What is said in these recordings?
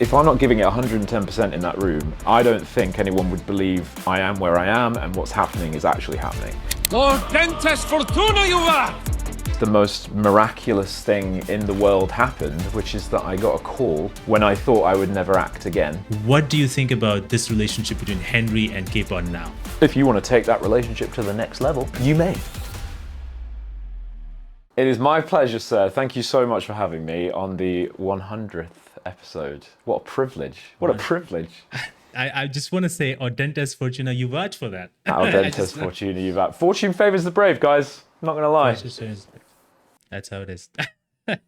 If I'm not giving it 110% in that room, I don't think anyone would believe I am where I am and what's happening is actually happening. Audentes Fortuna Iuvat! The most miraculous thing in the world happened, which is that I got a call when I thought I would never act again. What do you think about this relationship between Hensry and Capon now? If you want to take that relationship to the next level, you may. It is my pleasure, sir. Thank you so much for having me on the 100th episode. What a privilege. What a privilege. I just want to say Audentes Fortuna Iuvat for that. Audentes Fortuna Iuvat. Fortune favors the brave, guys. I'm not going to lie. That's how it is.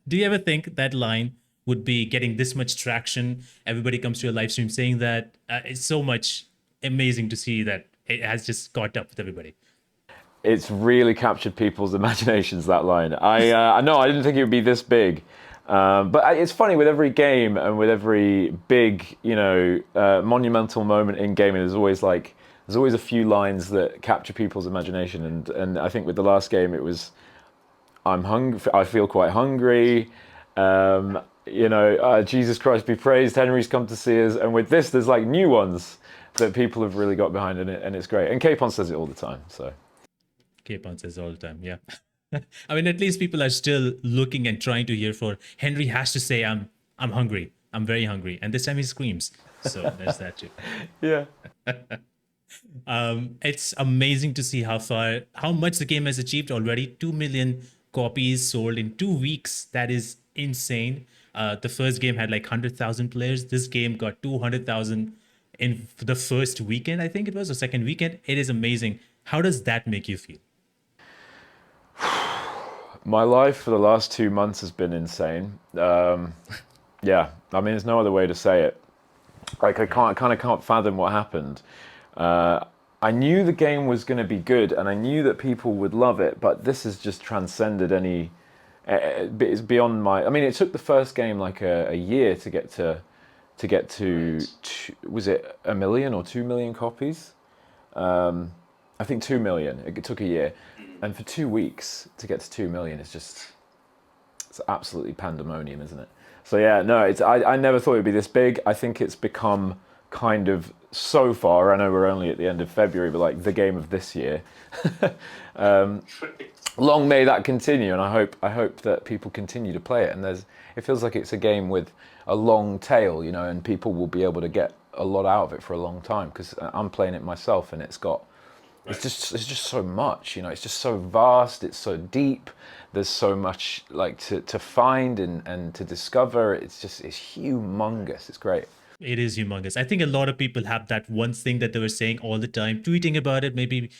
Do you ever think that line would be getting this much traction? Everybody comes to your live stream saying that. It's so much amazing to see that it has just caught up with everybody. It's really captured people's imaginations, that line. I know I didn't think it would be this big. But it's funny, with every game and with every big, monumental moment in gaming, there's always a few lines that capture people's imagination. And I think with the last game, it was, I'm hungry, I feel quite hungry. Jesus Christ be praised, Henry's come to see us. And with this, there's like new ones that people have really got behind in it, and it's great. And Capon says it all the time, so. Capon says all the time, yeah. I mean, at least people are still looking and trying to hear for Hensry has to say, I'm hungry. I'm very hungry. And this time he screams. So there's that too. Yeah. It's amazing to see how much the game has achieved already. 2 million copies sold in 2 weeks. That is insane. The first game had like 100,000 players. This game got 200,000 in the first weekend, I think it was, or second weekend. It is amazing. How does that make you feel? My life for the last 2 months has been insane. Yeah, I mean, there's no other way to say it. Like, I kind of can't fathom what happened. I knew the game was going to be good, and I knew that people would love it, but this has just transcended any. It's beyond my. I mean, it took the first game like a year to get to. Was it 1 million or 2 million copies? I think 2 million. It took a year. And for 2 weeks to get to 2 million is just, it's absolutely pandemonium, isn't it? So yeah, no, I never thought it'd be this big. I think it's become kind of, so far, I know we're only at the end of February, but like the game of this year. Long may that continue, and I hope that people continue to play it. And it feels like it's a game with a long tail, and people will be able to get a lot out of it for a long time, because I'm playing it myself, and it's just so much, it's just so vast, it's so deep, there's so much like to find and to discover. It's humongous. It's great. It is humongous. I think a lot of people have that one thing that they were saying all the time, tweeting about it, maybe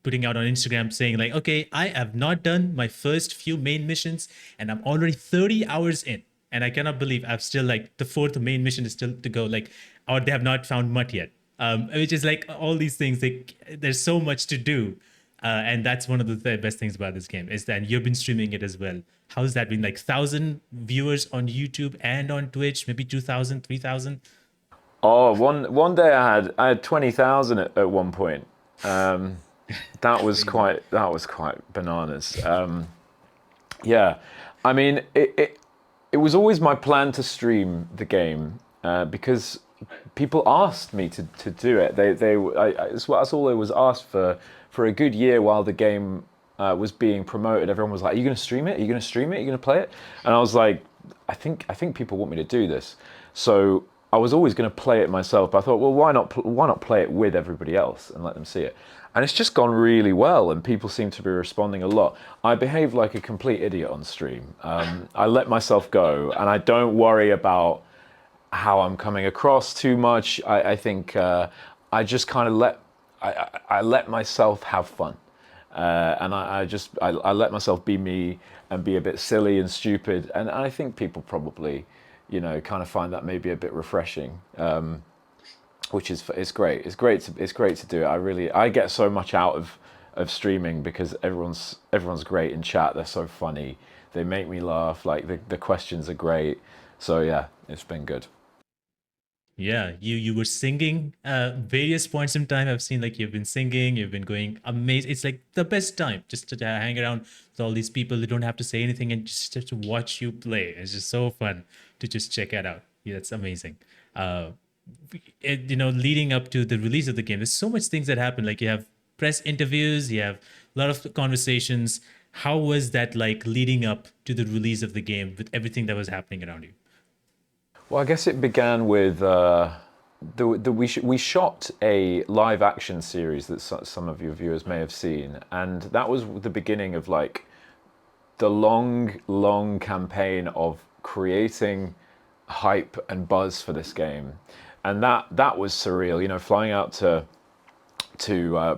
putting out on Instagram saying like, okay, I have not done my first few main missions and I'm already 30 hours in. And I cannot believe I've still like the 4th main mission is still to go, like, or they have not found mud yet. Which is like all these things, there's so much to do. And that's one of the best things about this game is that you've been streaming it as well. How's that been? Like 1,000 viewers on YouTube and on Twitch, maybe 2,000, 3,000? Oh, one day I had 20,000 at one point. That was quite bananas. Yeah, I mean, it was always my plan to stream the game because people asked me to do it. That's all I was asked for a good year while the game was being promoted. Everyone was like, "Are you going to stream it? Are you going to stream it? Are you going to play it?" And I was like, "I think people want me to do this." So I was always going to play it myself. But I thought, well, why not play it with everybody else and let them see it? And it's just gone really well, and people seem to be responding a lot. I behave like a complete idiot on stream. I let myself go, and I don't worry about how I'm coming across too much. I think I just kind of I let myself have fun, and I let myself be me and be a bit silly and stupid. And I think people probably, kind of find that maybe a bit refreshing, which is it's great. It's great to do it. I get so much out of streaming because everyone's great in chat. They're so funny. They make me laugh. Like the questions are great. So yeah, it's been good. Yeah, you were singing various points in time. I've seen like you've been singing, you've been going amazing. It's like the best time just to hang around with all these people who don't have to say anything and just to watch you play. It's just so fun to just check it out. Yeah, that's amazing. Leading up to the release of the game, there's so much things that happen. Like you have press interviews, you have a lot of conversations. How was that like leading up to the release of the game with everything that was happening around you? Well, I guess it began with we shot a live action series that some of your viewers may have seen, and that was the beginning of like the long campaign of creating hype and buzz for this game, and that was surreal. You know, flying out to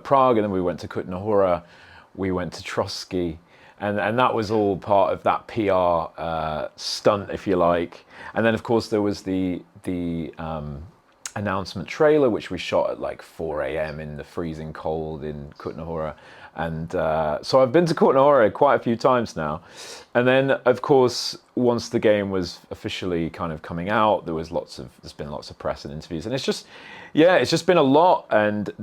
Prague, and then we went to Kutna Hora, we went to Trotsky, and that was all part of that PR stunt, if you like. And then, of course, there was the announcement trailer, which we shot at like 4 a.m. in the freezing cold in Kutna Hora. And so I've been to Kutna Hora quite a few times now. And then, of course, once the game was officially kind of coming out, there's been lots of press and interviews. And it's just been a lot. And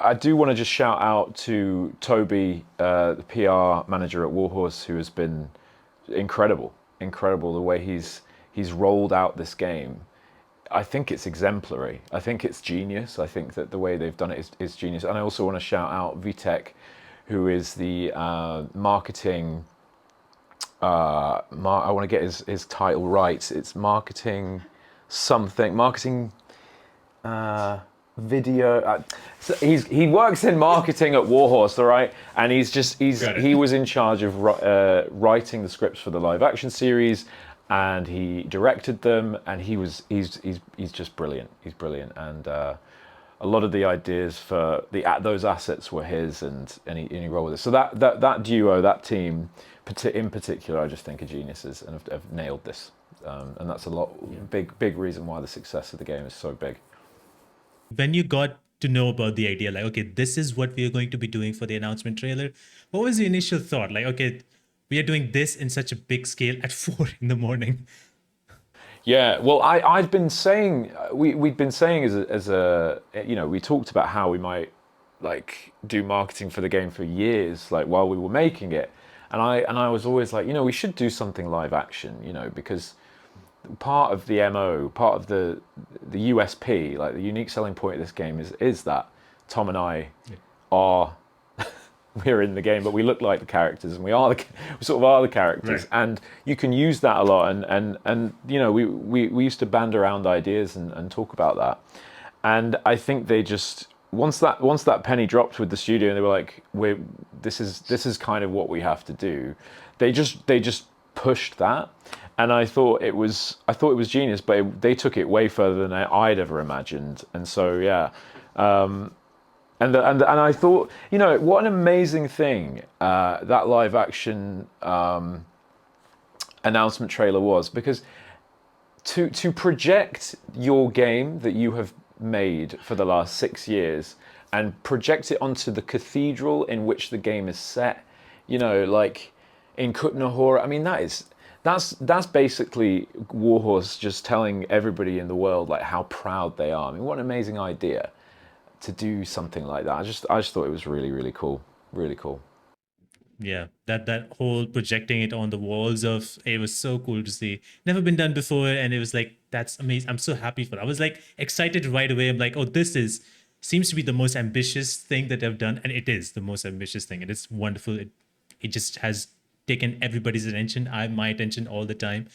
I do want to just shout out to Toby, the PR manager at Warhorse, who has been incredible the way he's rolled out this game. I think it's exemplary. I think it's genius. I think that the way they've done it is genius. And I also want to shout out Vitek, who is the marketing. I want to get his title right. It's marketing video. So he works in marketing at Warhorse, all right, and he was in charge of writing the scripts for the live action series, and he directed them, and he's just brilliant. He's brilliant, and a lot of the ideas for those assets were his, and he rolled with it. So that duo, that team in particular, I just think are geniuses and have nailed this, and that's big reason why the success of the game is so big. When you got to know about the idea, like, okay, this is what we are going to be doing for the announcement trailer, what was the initial thought? Like, okay, we are doing this in such a big scale at 4 a.m. Yeah, well, I'd been saying, we'd been saying as a we talked about how we might like do marketing for the game for years, like while we were making it, and I was always like, we should do something live action, because part of the MO, part of the USP, like the unique selling point of this game is that Tom and I are we're in the game, but we look like the characters, and we sort of are the characters, right. And you can use that a lot, and we used to band around ideas and talk about that, and I think they just once that penny dropped with the studio, and they were like, this is kind of what we have to do. They just pushed that. And I thought it was genius, but they took it way further than I'd ever imagined. And so, yeah. And I thought, what an amazing thing that live action announcement trailer was, because to project your game that you have made for the last 6 years and project it onto the cathedral in which the game is set, like in Kutna Hora. I mean, that's basically Warhorse just telling everybody in the world like how proud they are. I mean, what an amazing idea to do something like that. I just thought it was really, really cool. Really cool. Yeah, that whole projecting it on the walls it was so cool to see. Never been done before, and it was like, that's amazing. I'm so happy for it. I was like excited right away. I'm like, oh, seems to be the most ambitious thing that I've done, and it is the most ambitious thing. And it's wonderful. It just has taken everybody's attention, my attention all the time.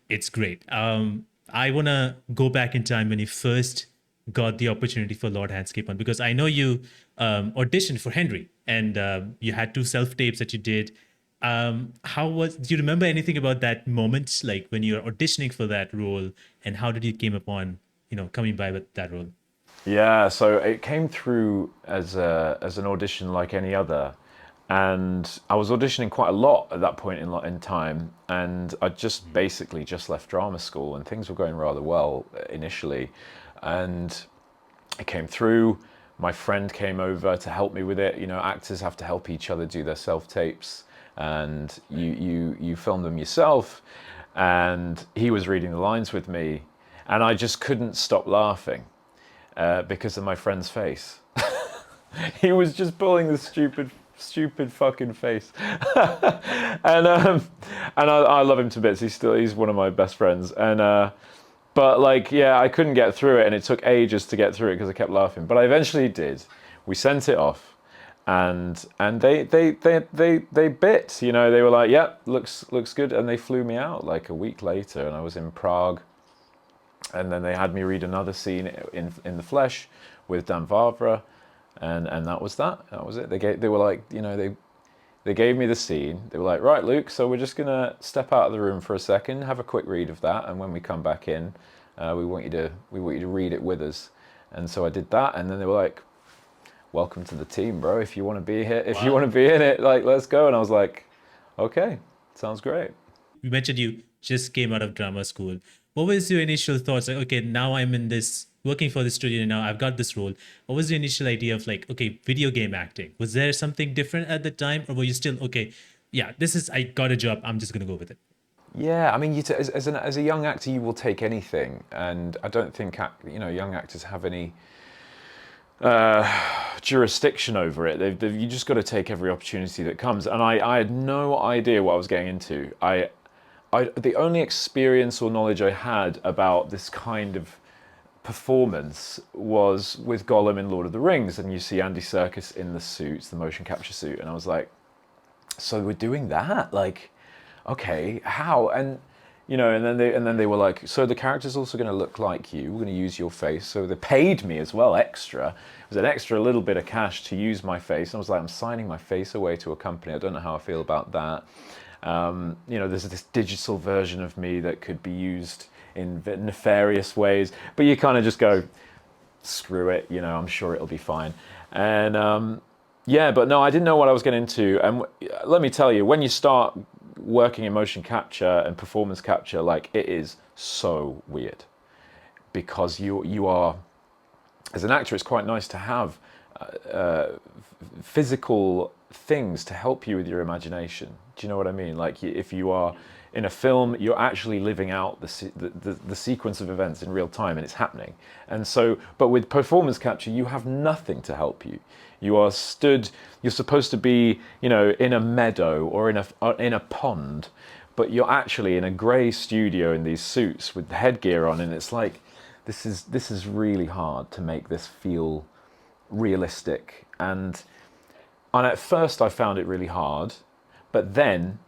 It's great. I want to go back in time when you first got the opportunity for Lord Hans Capon, because I know you auditioned for Hensry, and you had 2 self-tapes that you did. Do you remember anything about that moment, like when you were auditioning for that role, and how did you came upon, coming by with that role? Yeah, so it came through as an audition like any other. And I was auditioning quite a lot at that point in time, and I basically just left drama school, and things were going rather well initially, and it came through. My friend came over to help me with it. Actors have to help each other do their self-tapes, and you film them yourself, and he was reading the lines with me, and I just couldn't stop laughing because of my friend's face. He was just pulling the stupid fucking face. and I love him to bits. He's one of my best friends, and But like, yeah, I couldn't get through it, and it took ages to get through it because I kept laughing. But I eventually did. We sent it off, and they bit. You know, they were like, "Yep, looks good," and they flew me out like a week later, and I was in Prague, and then they had me read another scene in the flesh with Dan Vavra, and that was that. That was it. They were like, you know, they gave me the scene. They were like, right, Luke, so we're just gonna step out of the room for a second, have a quick read of that, and when we come back in, we want you to read it with us. And so I did that, and then they were like, welcome to the team, bro. If you want to be here, if you want to be in it, like, let's go. And I was like, okay, sounds great. You mentioned you just came out of drama school. What was your initial thoughts? Like, okay, now I'm in this, working for the studio now, I've got this role. What was your initial idea of like, okay, video game acting? Was there something different at the time? Or were you still, okay, yeah, I got a job, I'm just going to go with it? Yeah, I mean, as a young actor, you will take anything. And I don't think, young actors have any jurisdiction over it. You just got to take every opportunity that comes. And I had no idea what I was getting into. The only experience or knowledge I had about this kind of performance was with Gollum in Lord of the Rings, and you see Andy Serkis in the suits, the motion capture suit, and I was like, so we're doing that? Like, okay, how? And and then they were like, so the character's also going to look like you. We're going to use your face. So they paid me as well, extra. It was an extra little bit of cash to use my face. And I was like, I'm signing my face away to a company. I don't know how I feel about that. There's this digital version of me that could be used in nefarious ways. But you kind of just go, screw it. I'm sure it'll be fine. And but no, I didn't know what I was getting into. And let me tell you, when you start working in motion capture and performance capture, like, it is so weird, because you are, as an actor, it's quite nice to have physical things to help you with your imagination. Do you know what I mean? Like, if you are in a film, you're actually living out the sequence of events in real time, and it's happening. And so, but with performance capture, you have nothing to help you. You're supposed to be, in a meadow or in a pond, but you're actually in a grey studio in these suits with the headgear on, and it's like, this is really hard to make this feel realistic. And at first I found it really hard, but then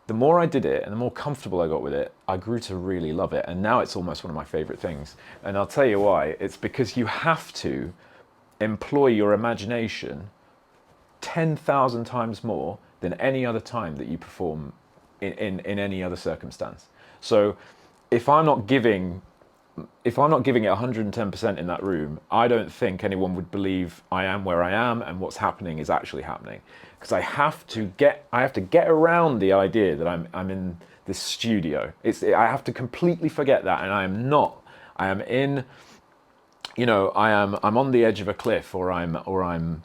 the more I did it and the more comfortable I got with it, I grew to really love it. And now it's almost one of my favorite things. And I'll tell you why. It's because you have to employ your imagination 10,000 times more than any other time that you perform in any other circumstance. So if I'm not giving it 110% in that room, I don't think anyone would believe I am where I am and what's happening is actually happening. Because I have to get around the idea that I'm in this studio. I have to completely forget that, and I am not. I am in, I'm on the edge of a cliff, or I'm in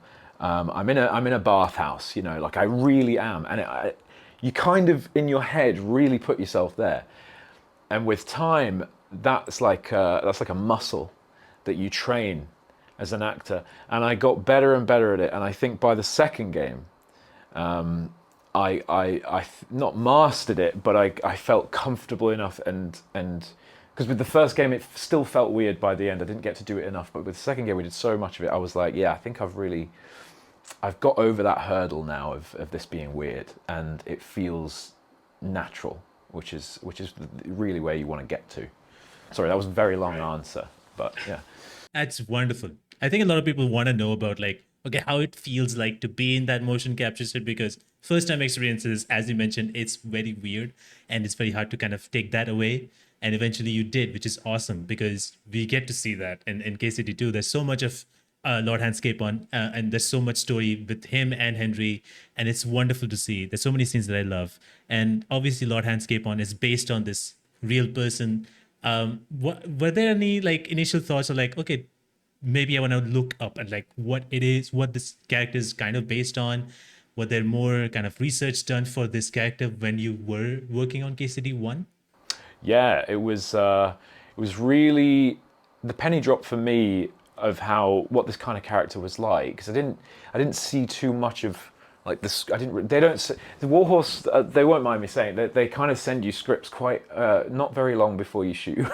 a bathhouse. Like, I really am, and you kind of in your head really put yourself there, and with time, that's like a muscle that you train as an actor. And I got better and better at it. And I think by the second game, I not mastered it, but I felt comfortable enough, and because with the first game it still felt weird by the end. I didn't get to do it enough, but with the second game we did so much of it. I was like, yeah, I think I've got over that hurdle now of this being weird, and it feels natural, which is really where you want to get to. Sorry, that was a very long answer, but yeah. That's wonderful. I think a lot of people want to know about, like, okay, how it feels like to be in that motion capture set, because first time experiences, as you mentioned, it's very weird and it's very hard to kind of take that away. And eventually you did, which is awesome, because we get to see that in KCD2. There's so much of Lord Hans Capon, and there's so much story with him and Hensry, and it's wonderful to see. There's so many scenes that I love. And obviously Lord Hans Capon is based on this real person. Were there any like initial thoughts of like, okay, maybe I want to look up at like what it is, what this character is kind of based on? Were there more kind of research done for this character when you were working on KCD1? Yeah, it was really the penny drop for me of what this kind of character was like, because I didn't see too much of like this. The Warhorse, they won't mind me saying, they kind of send you scripts quite not very long before you shoot.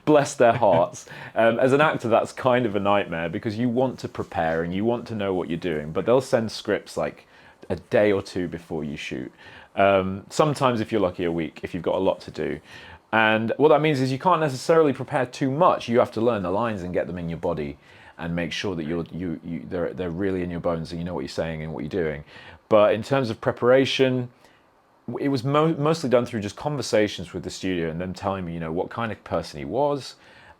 Bless their hearts. As an actor, that's kind of a nightmare because you want to prepare and you want to know what you're doing, but they'll send scripts like a day or two before you shoot. Sometimes, if you're lucky, a week if you've got a lot to do. And what that means is you can't necessarily prepare too much. You have to learn the lines and get them in your body, and make sure that they're really in your bones and you know what you're saying and what you're doing. But in terms of preparation, it was mostly done through just conversations with the studio and them telling me, what kind of person he was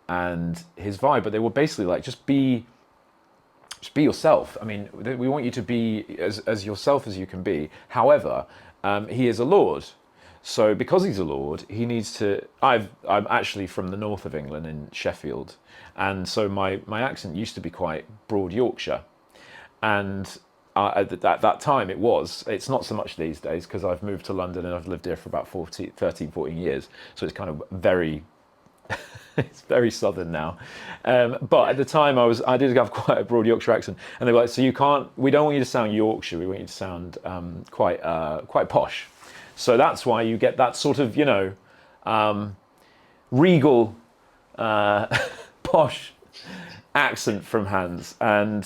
and his vibe. But they were basically like, just be yourself. I mean, we want you to be as yourself as you can be. However, he is a lord. So because he's a lord, he needs to... I'm actually from the north of England in Sheffield. And so my accent used to be quite broad Yorkshire. And at that time it's not so much these days because I've moved to London and I've lived here for about 13, 14 years. So it's kind of very... it's very southern now. But at the time I did have quite a broad Yorkshire accent. And they were like, so we don't want you to sound Yorkshire, we want you to sound quite posh. So that's why you get that sort of, regal, posh accent from Hans. And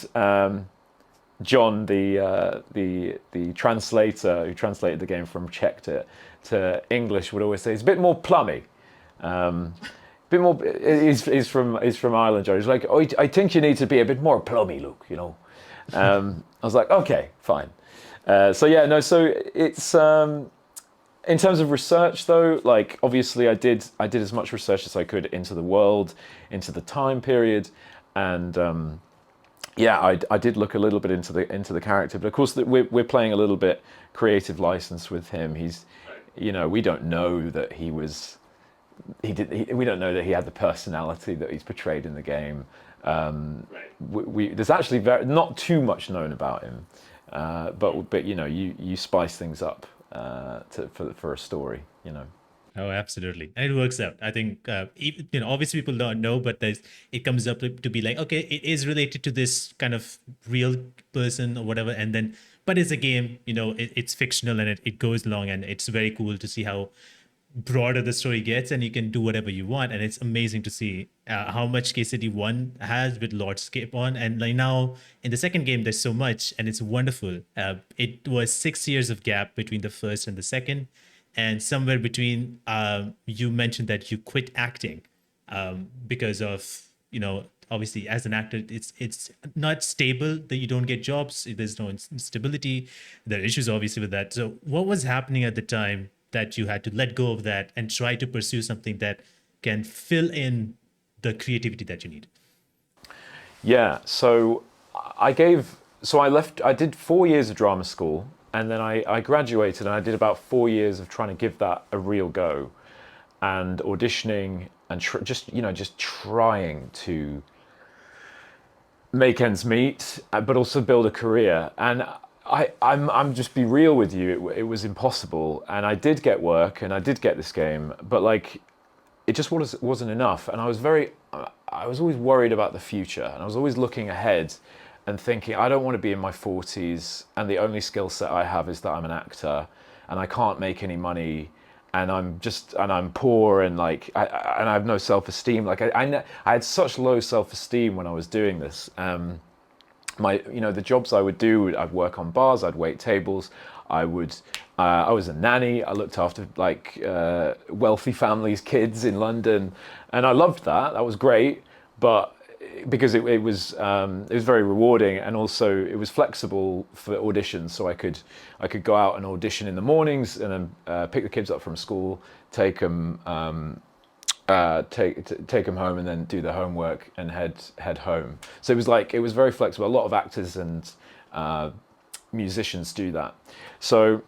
John, the translator who translated the game from Czech to English, would always say it's a bit more plummy. Bit more. He's from Ireland, John. He's like, oh, I think you need to be a bit more plummy, Luke. I was like, okay, fine. So it's. In terms of research, though, like obviously I did as much research as I could into the world, into the time period, and I did look a little bit into the character. But of course, we're playing a little bit creative license with him. He's, we don't know that he was. We don't know that he had the personality that he's portrayed in the game. There's actually not too much known about him, but you spice things up. For a story, Oh, absolutely, and it works out. I think obviously people don't know, but it comes up to be like, okay, it is related to this kind of real person or whatever, and then but it's a game, it's fictional and it goes along, and it's very cool to see how broader the story gets, and you can do whatever you want. And it's amazing to see how much KCD 1 has with Lord Capon, and like now in the second game there's so much, and it's wonderful. It was 6 years of gap between the first and the second, and somewhere between you mentioned that you quit acting because of obviously as an actor it's not stable, that you don't get jobs, there's no stability, there are issues obviously with that. So what was happening at the time that you had to let go of that and try to pursue something that can fill in the creativity that you need? Yeah, so I did 4 years of drama school, and then I graduated, and I did about 4 years of trying to give that a real go, and auditioning, and just trying to make ends meet, but also build a career. And I'm just be real with you. It was impossible, and I did get work, and I did get this game, but like, it just wasn't enough. And I was always worried about the future, and I was always looking ahead, and thinking, I don't want to be in my 40s, and the only skill set I have is that I'm an actor, and I can't make any money, and I'm poor, and like, and I have no self-esteem. Like I had such low self-esteem when I was doing this. The jobs I would do, I'd work on bars, I'd wait tables, I was a nanny, I looked after wealthy families' kids in London, and I loved that. That was great, but because it was very rewarding, and also it was flexible for auditions, so I could go out and audition in the mornings, and then pick the kids up from school, take them take them home, and then do the homework and head home. So it was very flexible. A lot of actors and musicians do that. So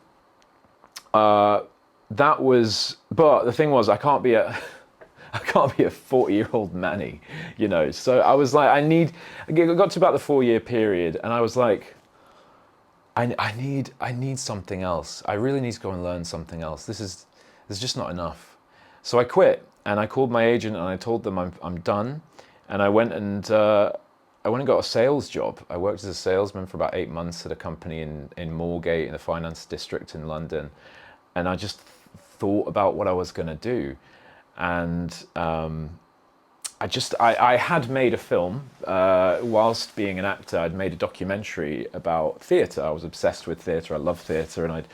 that was, but the thing was, I can't be a 40-year-old nanny, So I was like, I got to about the 4-year period, and I was like, I need something else. I really need to go and learn something else. There's just not enough. So I quit, and I called my agent, and I told them I'm done, and I went and got a sales job. I worked as a salesman for about 8 months at a company in Moorgate, in the finance district in London, and I just thought about what I was going to do. and I had made a film whilst being an actor. I'd made a documentary about theatre. I was obsessed with theatre. I love theatre, and I'd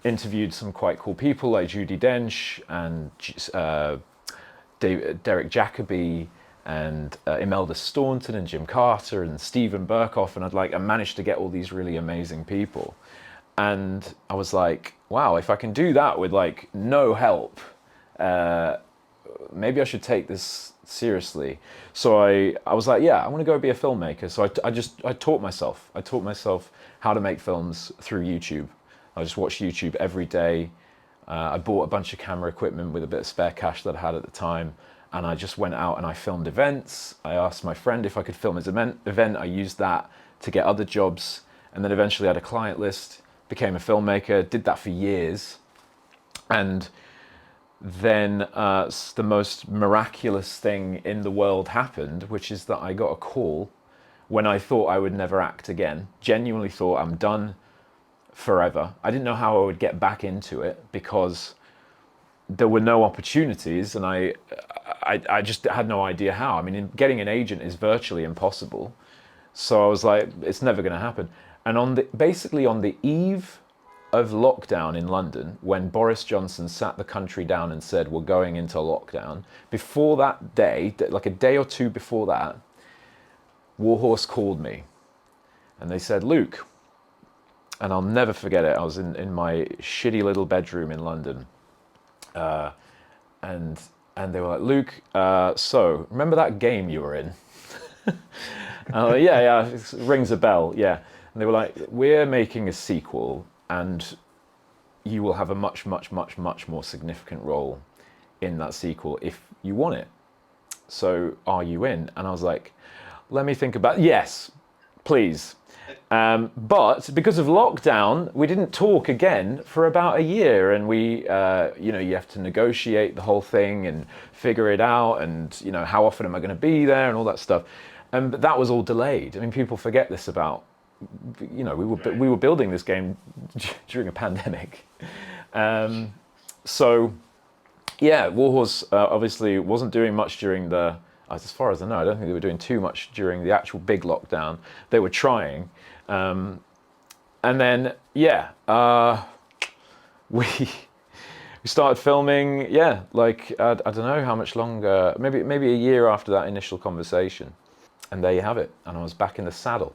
interviewed some quite cool people like Judi Dench and Derek Jacobi and Imelda Staunton and Jim Carter and Stephen Burkoff, and I managed to get all these really amazing people. And I was like, wow, if I can do that with like no help, maybe I should take this seriously. So I was like, yeah, I want to go be a filmmaker. So I taught myself. I taught myself how to make films through YouTube. I just watched YouTube every day. I bought a bunch of camera equipment with a bit of spare cash that I had at the time. And I just went out and I filmed events. I asked my friend if I could film his event. I used that to get other jobs. And then eventually I had a client list, became a filmmaker, did that for years. And then the most miraculous thing in the world happened, which is that I got a call when I thought I would never act again. Genuinely thought I'm done forever. I didn't know how I would get back into it because there were no opportunities, and I just had no idea how. I mean, getting an agent is virtually impossible. So I was like, it's never going to happen. And basically on the eve of lockdown in London, when Boris Johnson sat the country down and said, we're going into lockdown, before that day, like a day or two before that, Warhorse called me and they said, Luke, and I'll never forget it, I was in my shitty little bedroom in London, and they were like, Luke, so remember that game you were in? Yeah, it rings a bell, yeah. And they were like, we're making a sequel and you will have a much, much, much, much more significant role in that sequel if you want it. So are you in? And I was like, let me think about, yes, please. But because of lockdown, we didn't talk again for about a year, and we, you have to negotiate the whole thing and figure it out, and how often am I going to be there and all that stuff. But that was all delayed. I mean, people forget this about, we were building this game during a pandemic. So yeah, Warhorse obviously wasn't doing much during as far as I know, I don't think they were doing too much during the actual big lockdown. They were trying. And then, yeah, we started filming, yeah, like, I don't know how much longer, maybe a year after that initial conversation. And there you have it. And I was back in the saddle.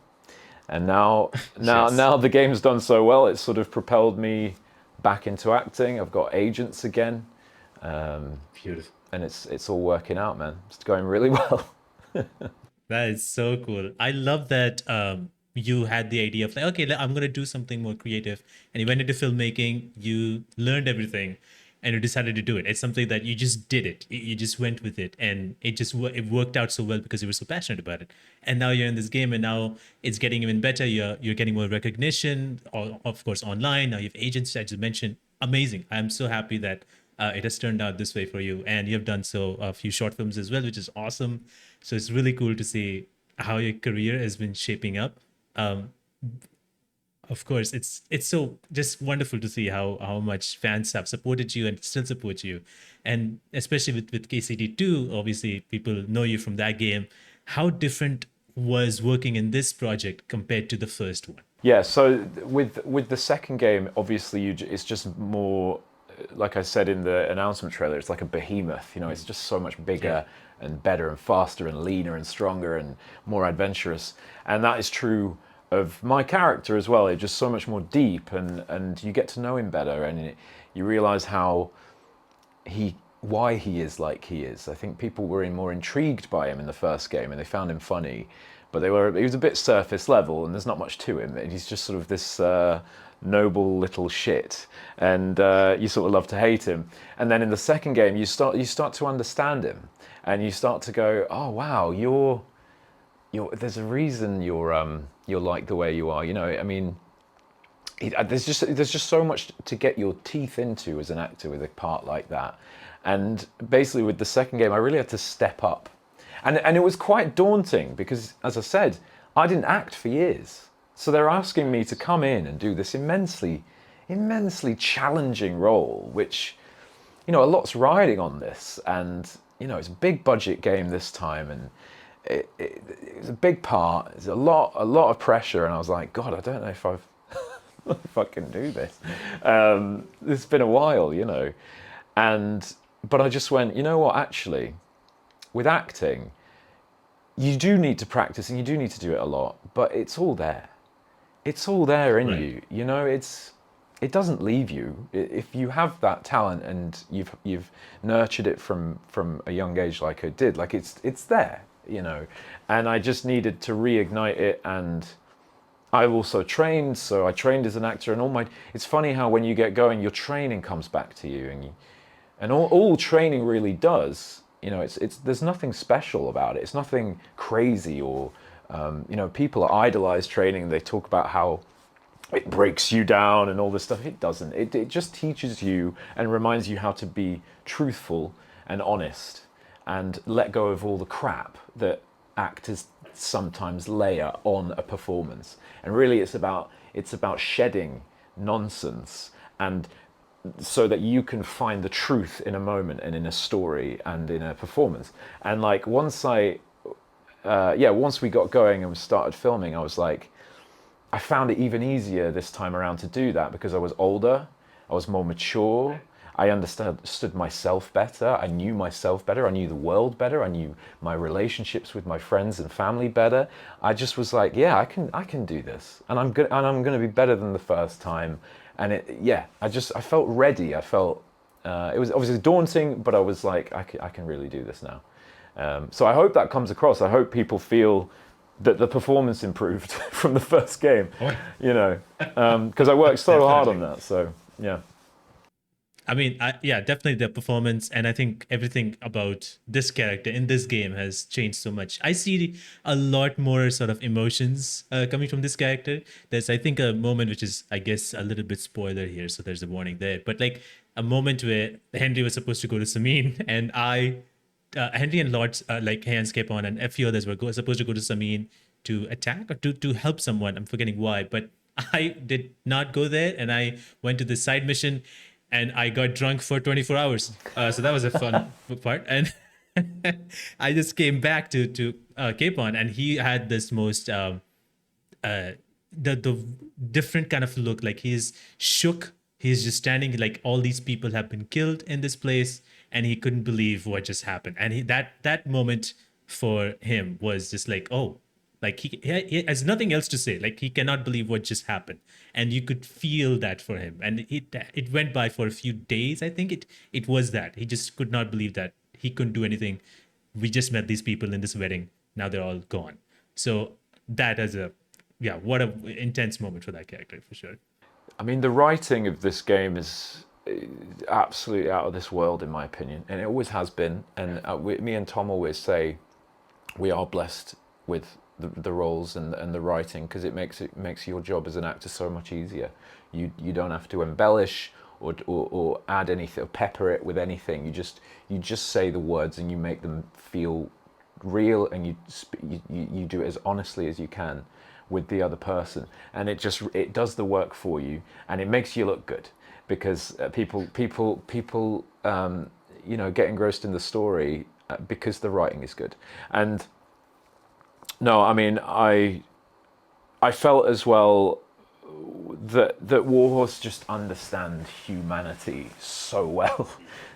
And now the game's done so well, it's sort of propelled me back into acting. I've got agents again. Beautiful. And it's all working out, man. It's going really well. That is so cool. I love that you had the idea of like, okay, I'm going to do something more creative. And you went into filmmaking, you learned everything, and you decided to do it. It's something that you just did it. You just went with it. And it worked out so well because you were so passionate about it. And now you're in this game, and now it's getting even better. You're getting more recognition, of course, online. Now you have agents, as you mentioned. Amazing. I'm so happy that it has turned out this way for you, and you have done so a few short films as well, which is awesome. So it's really cool to see how your career has been shaping up. Of course, it's so just wonderful to see how much fans have supported you and still support you, and especially with KCD2, obviously people know you from that game. How different was working in this project compared to the first one? Yeah, so with the second game, obviously it's just more, like I said in the announcement trailer, it's like a behemoth. It's just so much bigger and better and faster and leaner and stronger and more adventurous. And that is true of my character as well. It's just so much more deep, and you get to know him better, and you realize why he is like he is. I think people were more intrigued by him in the first game, and they found him funny, but he was a bit surface level, and there's not much to him. He's just sort of this noble little shit, and you sort of love to hate him. And then in the second game, you start to understand him, and you start to go, oh wow, there's a reason you're like the way you are. I mean, there's just so much to get your teeth into as an actor with a part like that. And basically with the second game, I really had to step up. And it was quite daunting because, as I said, I didn't act for years. So they're asking me to come in and do this immensely, immensely challenging role, which a lot's riding on this, and it's a big budget game this time, and it was a big part. It's a lot of pressure, and I was like, God, I don't know if if I can do this. It's been a while, but I just went, you know what? Actually, with acting, you do need to practice, and you do need to do it a lot, but it's all there. It's all there in you. It doesn't leave you. If you have that talent and you've nurtured it from a young age, like I did, like it's there, and I just needed to reignite it. And I've also trained, so I trained as an actor, and it's funny how when you get going, your training comes back to you, and all training really does, it's there's nothing special about it. It's nothing crazy, or people idolize training. They talk about how it breaks you down and all this stuff. It doesn't. It just teaches you and reminds you how to be truthful and honest, and let go of all the crap that actors sometimes layer on a performance. And really, it's about shedding nonsense, and so that you can find the truth in a moment and in a story and in a performance. And like once we got going and we started filming, I was like, I found it even easier this time around to do that, because I was older, I was more mature, I understood myself better, I knew myself better, I knew the world better, I knew my relationships with my friends and family better. I just was like, yeah, I can do this, and I'm going to be better than the first time. And I felt ready. I felt it was obviously daunting, but I was like, I can really do this now. So I hope that comes across. I hope people feel that the performance improved from the first game, because I worked so hard on that. So yeah. I mean, definitely the performance, and I think everything about this character in this game has changed so much. I see a lot more sort of emotions coming from this character. There's, I think, a moment which is, I guess, a little bit spoiler here, so there's a warning there. But like a moment where Hensry was supposed to go to Samin, and Hensry and Lord, like Hans Capon and a few others were supposed to go to Samin to attack or to help someone. I'm forgetting why, but I did not go there, and I went to the side mission, and I got drunk for 24 hours. So that was a fun part. And I just came back to Capon, and he had this most the different kind of look. Like he's shook. He's just standing, like all these people have been killed in this place, and he couldn't believe what just happened. And that moment for him was just like, oh, like he has nothing else to say. Like he cannot believe what just happened, and you could feel that for him. And it went by for a few days. I think it was that he just could not believe that he couldn't do anything. We just met these people in this wedding. Now they're all gone. So that is what a intense moment for that character for sure. I mean, the writing of this game is absolutely out of this world, in my opinion, and it always has been. And me and Tom always say we are blessed with the roles and the writing, because it makes your job as an actor so much easier. You don't have to embellish or add anything or pepper it with anything. You just say the words and you make them feel real, and you do it as honestly as you can with the other person, and it does the work for you, and it makes you look good, because people get engrossed in the story because the writing is good. And no, I mean, I felt as well that Warhorse just understand humanity so well.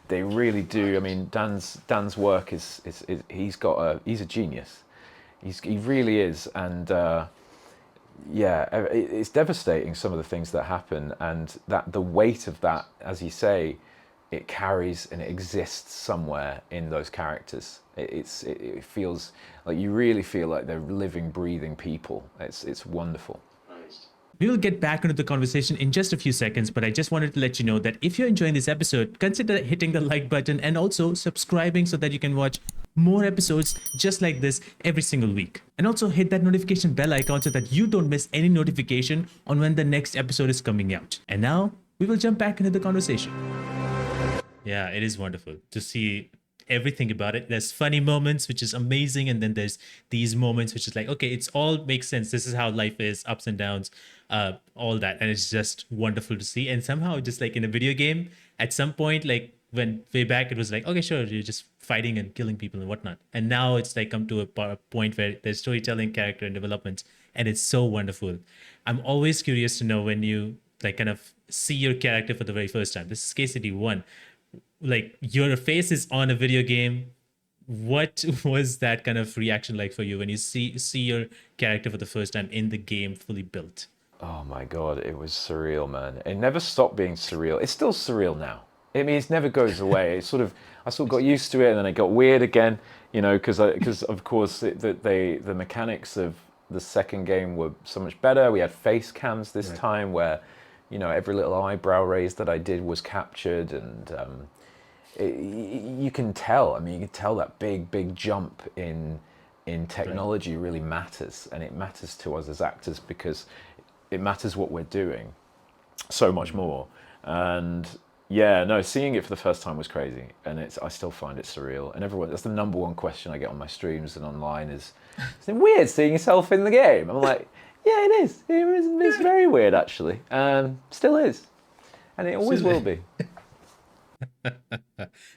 They really do. I mean, Dan's work is he's a genius. He really is. And it's devastating, some of the things that happen, and that the weight of that, as you say, it carries and it exists somewhere in those characters. It feels like you really feel like they're living, breathing people. It's wonderful. We will get back into the conversation in just a few seconds, but I just wanted to let you know that if you're enjoying this episode, consider hitting the like button and also subscribing so that you can watch more episodes just like this every single week. And also hit that notification bell icon so that you don't miss any notification on when the next episode is coming out. And now we will jump back into the conversation. Yeah, it is wonderful to see everything about it. There's funny moments, which is amazing, and then there's these moments which is like, okay, it's all makes sense. This is how life is, ups and downs, all that, and it's just wonderful to see. And somehow, just like in a video game, at some point, like when way back it was like, okay, sure, you're just fighting and killing people and whatnot. And now it's like come to a point where there's storytelling, character, and development, and it's so wonderful. I'm always curious to know when you like kind of see your character for the very first time. This is case study one. Like your face is on a video game. What was that kind of reaction like for you when you see your character for the first time in the game fully built? Oh my God, it was surreal, man. It never stopped being surreal. It's still surreal now. I mean, it never goes away. It's sort of, I sort of got used to it, and then it got weird again, you know, because of course the mechanics of the second game were so much better. We had face cams this time where, you know, every little eyebrow raise that I did was captured, and you can tell. I mean, you can tell that big jump in technology really matters, and it matters to us as actors because it matters what we're doing so much more. And yeah, no, seeing it for the first time was crazy, and I still find it surreal. And everyone, that's the number one question I get on my streams and online is it weird seeing yourself in the game? I'm like, yeah, it is. It's very weird actually. Still is, and it always will be.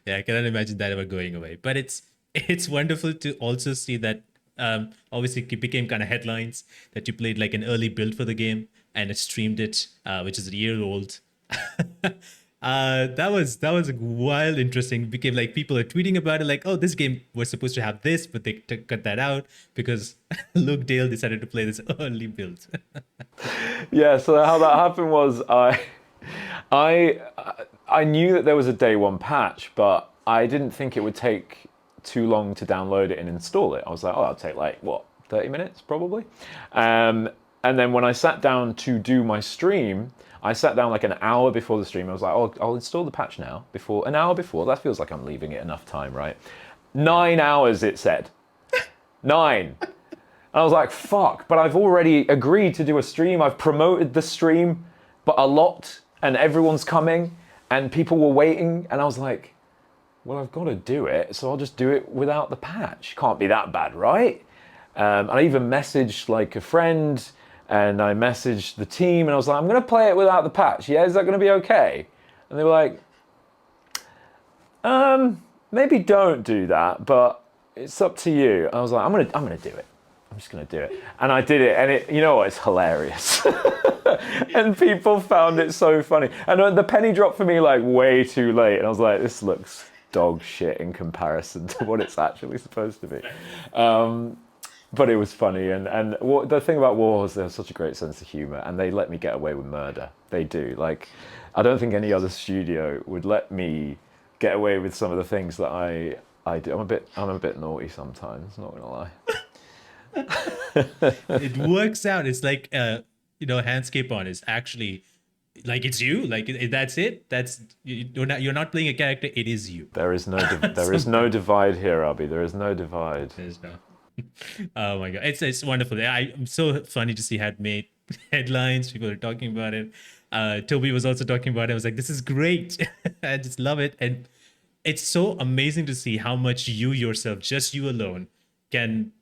Yeah, I cannot imagine that ever going away. But it's wonderful to also see that obviously it became kind of headlines that you played like an early build for the game and streamed it, which is a year old. That was like wild, interesting. It became like people are tweeting about it, like, oh, this game was supposed to have this, but they cut that out because Luke Dale decided to play this early build. Yeah, so how that happened was I knew that there was a day one patch, but I didn't think it would take too long to download it and install it. I was like, oh, I'll take like, what, 30 minutes probably? And then when I sat down to do my stream, I sat down like an hour before the stream. I was like, oh, I'll install the patch now. An hour before, that feels like I'm leaving it enough time, right? 9 hours, it said. 9. And I was like, fuck, but I've already agreed to do a stream. I've promoted the stream, but a lot, and everyone's coming, and people were waiting. And I was like, well, I've got to do it, so I'll just do it without the patch. Can't be that bad, right? I even messaged like a friend, and I messaged the team, and I was like, I'm going to play it without the patch. Yeah, is that going to be okay? And they were like, maybe don't do that, but it's up to you. And I was like, I'm gonna do it. I'm just gonna do it. And I did it, and you know what? It's hilarious. And people found it so funny. And the penny dropped for me like way too late, and I was like, this looks dog shit in comparison to what it's actually supposed to be. But it was funny, and the thing about War was they have such a great sense of humor, and they let me get away with murder. They do. Like, I don't think any other studio would let me get away with some of the things that I do. I'm a bit naughty sometimes, not gonna lie. It works out. It's like Hans Capon is actually like, it's you. Like, that's it. You're not playing a character. It is you. There is no divide here, Abby. There is no divide. There's no. Oh my god, it's wonderful. I'm so funny to see had made headlines. People are talking about it. Toby was also talking about it. I was like, this is great. I just love it, and it's so amazing to see how much you yourself, just you alone, can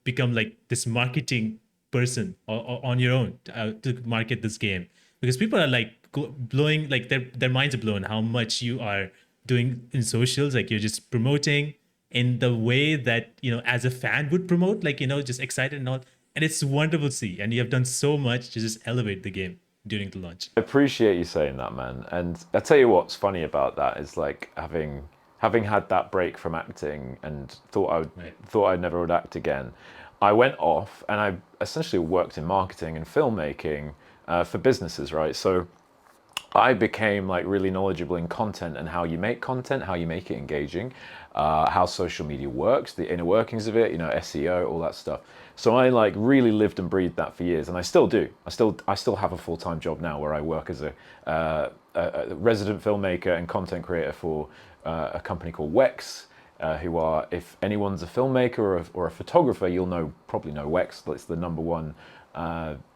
become like this marketing person on your own to market this game, because people are like blowing, like their minds are blown how much you are doing in socials. Like, you're just promoting in the way that, as a fan would promote, like, just excited and all. And it's wonderful to see. And you have done so much to just elevate the game during the launch. I appreciate you saying that, man. And I tell you what's funny about that is like having had that break from acting and thought I never would act again. I went off and I essentially worked in marketing and filmmaking for businesses, right? So I became like really knowledgeable in content and how you make content, how you make it engaging, how social media works, the inner workings of it, SEO, all that stuff. So I like really lived and breathed that for years, and I still do. I still have a full-time job now where I work as a resident filmmaker and content creator for a company called Wex, who are, if anyone's a filmmaker or a photographer, you'll probably know Wex. It's the number one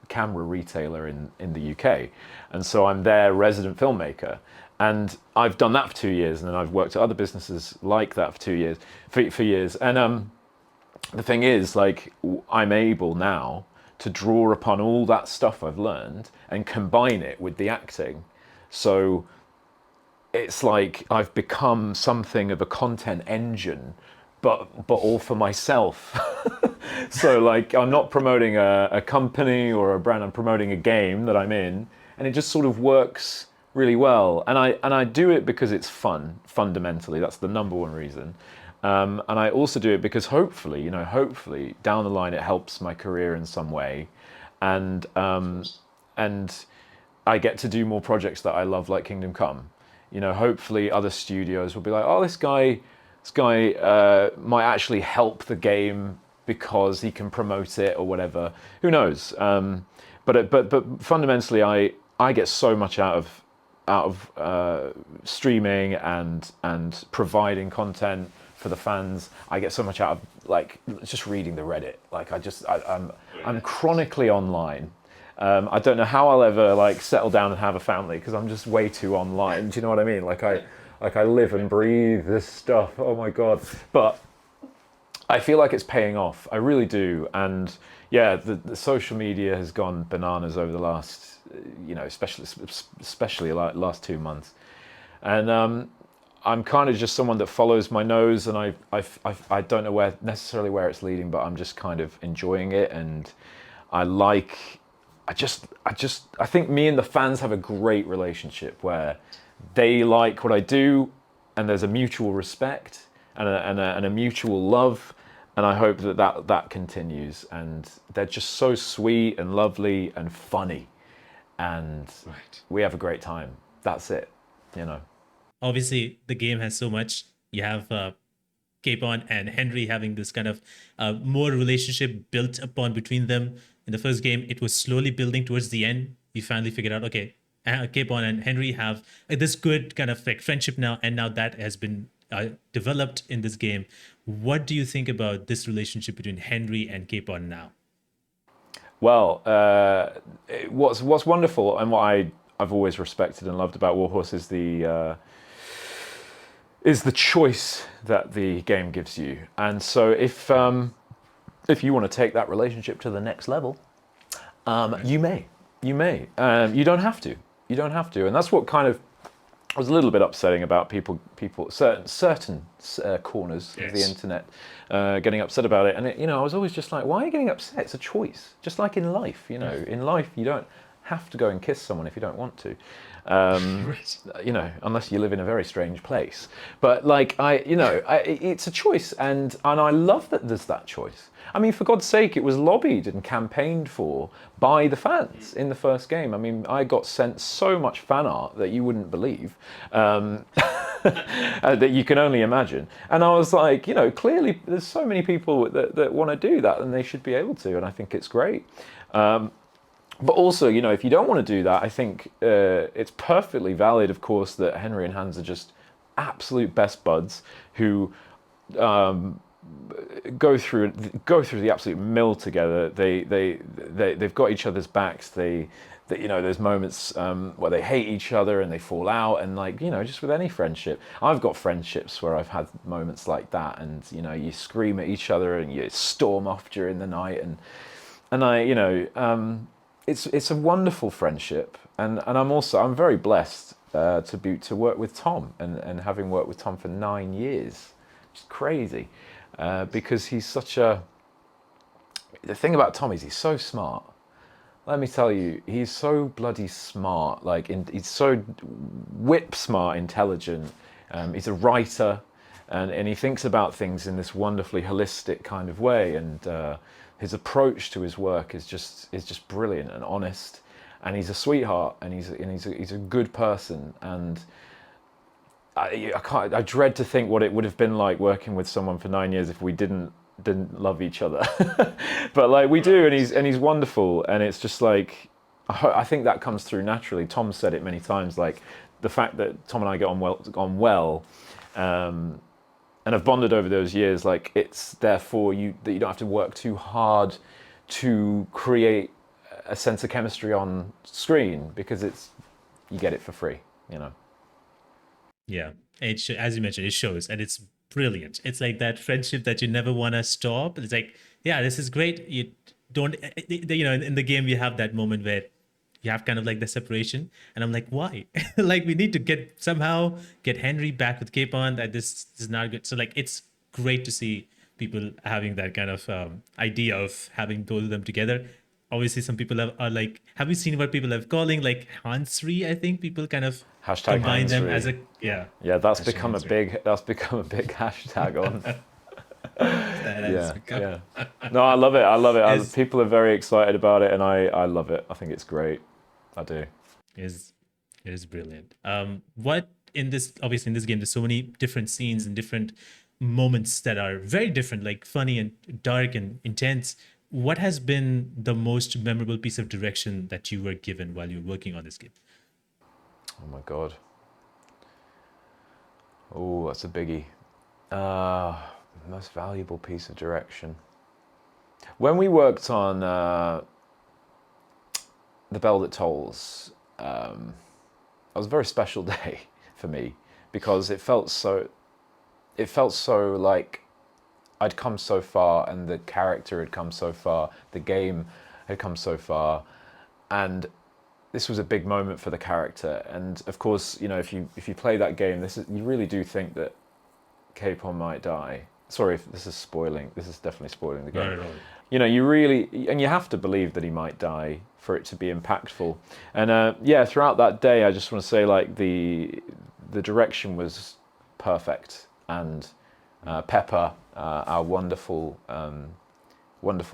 camera retailer in the UK. And so I'm their resident filmmaker. And I've done that for 2 years, and then I've worked at other businesses like that for 2 years, for years. And the thing is, like, I'm able now to draw upon all that stuff I've learned and combine it with the acting. So it's like I've become something of a content engine, but all for myself. So like I'm not promoting a company or a brand, I'm promoting a game that I'm in, and it just sort of works really well. And I do it because it's fun, fundamentally. That's the number one reason. And I also do it because hopefully down the line it helps my career in some way, and I get to do more projects that I love, like Kingdom Come. Hopefully other studios will be like, oh, this guy might actually help the game because he can promote it or whatever. Who knows? But fundamentally, I get so much out of streaming and providing content for the fans. I get so much out of like just reading the Reddit. Like I'm chronically online. I don't know how I'll ever like settle down and have a family because I'm just way too online. Do you know what I mean? Like I live and breathe this stuff. Oh my God. But I feel like it's paying off. I really do. And yeah, the social media has gone bananas over the last, especially like last 2 months. And I'm kind of just someone that follows my nose, and I don't know necessarily where it's leading, but I'm just kind of enjoying it. And I like, I think me and the fans have a great relationship where they like what I do, and there's a mutual respect and a mutual love, and I hope that continues. And they're just so sweet and lovely and funny, and we have a great time. That's it. Obviously, the game has so much. You have Capon and Hensry having this kind of more relationship built upon between them. In the first game, it was slowly building towards the end. You finally figured out, okay, Capon and Hensry have this good kind of like friendship now, and now that has been developed in this game. What do you think about this relationship between Hensry and Capon now? Well, what's wonderful and what I've always respected and loved about Warhorse is the choice that the game gives you. And so if you want to take that relationship to the next level, you may. You don't have to. And that's what kind of was a little bit upsetting about people certain corners of the internet getting upset about it. And I was always just like, why are you getting upset? It's a choice, just like in life. In life you don't have to go and kiss someone if you don't want to, unless you live in a very strange place. But like it's a choice, and I love that there's that choice. I mean, for God's sake, it was lobbied and campaigned for by the fans in the first game. I mean, I got sent so much fan art that you wouldn't believe, that you can only imagine. And I was like, clearly there's so many people that want to do that, and they should be able to, and I think it's great. But also, if you don't want to do that, I think it's perfectly valid, of course, that Hensry and Hans are just absolute best buds who go through the absolute mill together. They've got each other's backs. There's moments where they hate each other and they fall out, and just with any friendship, I've got friendships where I've had moments like that, and you scream at each other and you storm off during the night, and it's a wonderful friendship, and I'm very blessed to work with Tom, and having worked with Tom for 9 years, it's crazy, because he's the thing about Tom is he's so smart. Let me tell you, he's so bloody smart. He's so whip smart, intelligent. He's a writer, and he thinks about things in this wonderfully holistic kind of way, and his approach to his work is just brilliant and honest, and he's a sweetheart, and he's a good person, and I dread to think what it would have been like working with someone for 9 years if we didn't love each other. But we do, and he's wonderful, and it's just like I think that comes through naturally. Tom said it many times, like the fact that Tom and I get on well, and have bonded over those years, like it's therefore that you don't have to work too hard to create a sense of chemistry on screen, because you get it for free. Yeah, as you mentioned, it shows, and it's brilliant. It's like that friendship that you never want to stop. It's like, yeah, this is great. You don't, in the game, you have that moment where you have kind of like the separation, and I'm like, why? Like we need to somehow get Henry back with Capon. That this is not good. So like it's great to see people having that kind of idea of having both of them together. Obviously, some people are like, have you seen what people have calling like Hensry? I think people kind of Hashtag combine them as Hensry. a yeah. Yeah, that's Hashtag become a Hensry. big hashtag on. That has Yeah, become yeah. No, I love it. I love it. is People are very excited about it, and I love it. I think it's great. I do. is is brilliant. What in this obviously in this game, there's so many different scenes and different moments that are very different, like funny and dark and intense. What has been the most memorable piece of direction that you were given while you were working on this game? Oh my god. Oh, that's a biggie. Uh, Most valuable piece of direction. When we worked on The Bell That Tolls, it was a very special day for me because it felt so like I'd come so far and the character had come so far, the game had come so far, and this was a big moment for the character. And of course, you know, if you play that game, you really do think that Capon might die. Sorry if this is spoiling. This is definitely spoiling the game. Not at all. You know, you have to believe that he might die for it to be impactful. And yeah, throughout that day, I just want to say like the direction was perfect, and Pepper, our wonderful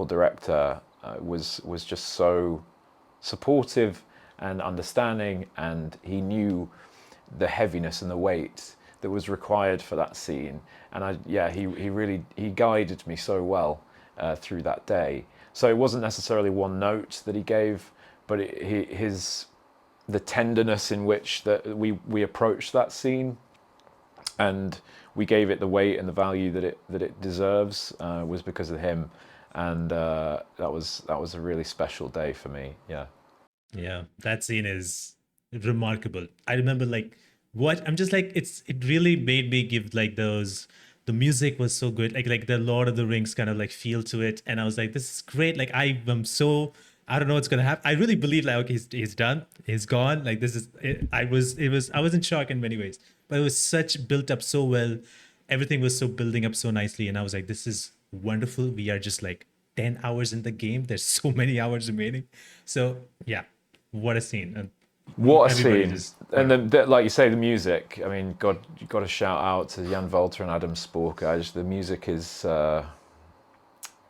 director, was just so supportive and understanding, and he knew the heaviness and the weight that was required for that scene. And he guided me so well through that day. So it wasn't necessarily one note that he gave, but the tenderness in which that we approached that scene, and we gave it the weight and the value that it deserves, was because of him. And that was a really special day for me. Yeah. Yeah, that scene is remarkable. I remember like what I'm just like it really made me give like those the music was so good, like the Lord of the Rings kind of like feel to it, and I was like, this is great. Like I am so I don't know what's gonna happen. I really believe like okay, he's done, he's gone. Like this is it, I was in shock in many ways, but it was such built up so well. Everything was so building up so nicely, and I was like, this is wonderful. We are just like 10 hours in the game. There's so many hours remaining. So yeah, what a scene. And What a everybody scene! just And then, like you say, the music. I mean, God, you got to shout out to Jan Volter and Adam Sporker. The music is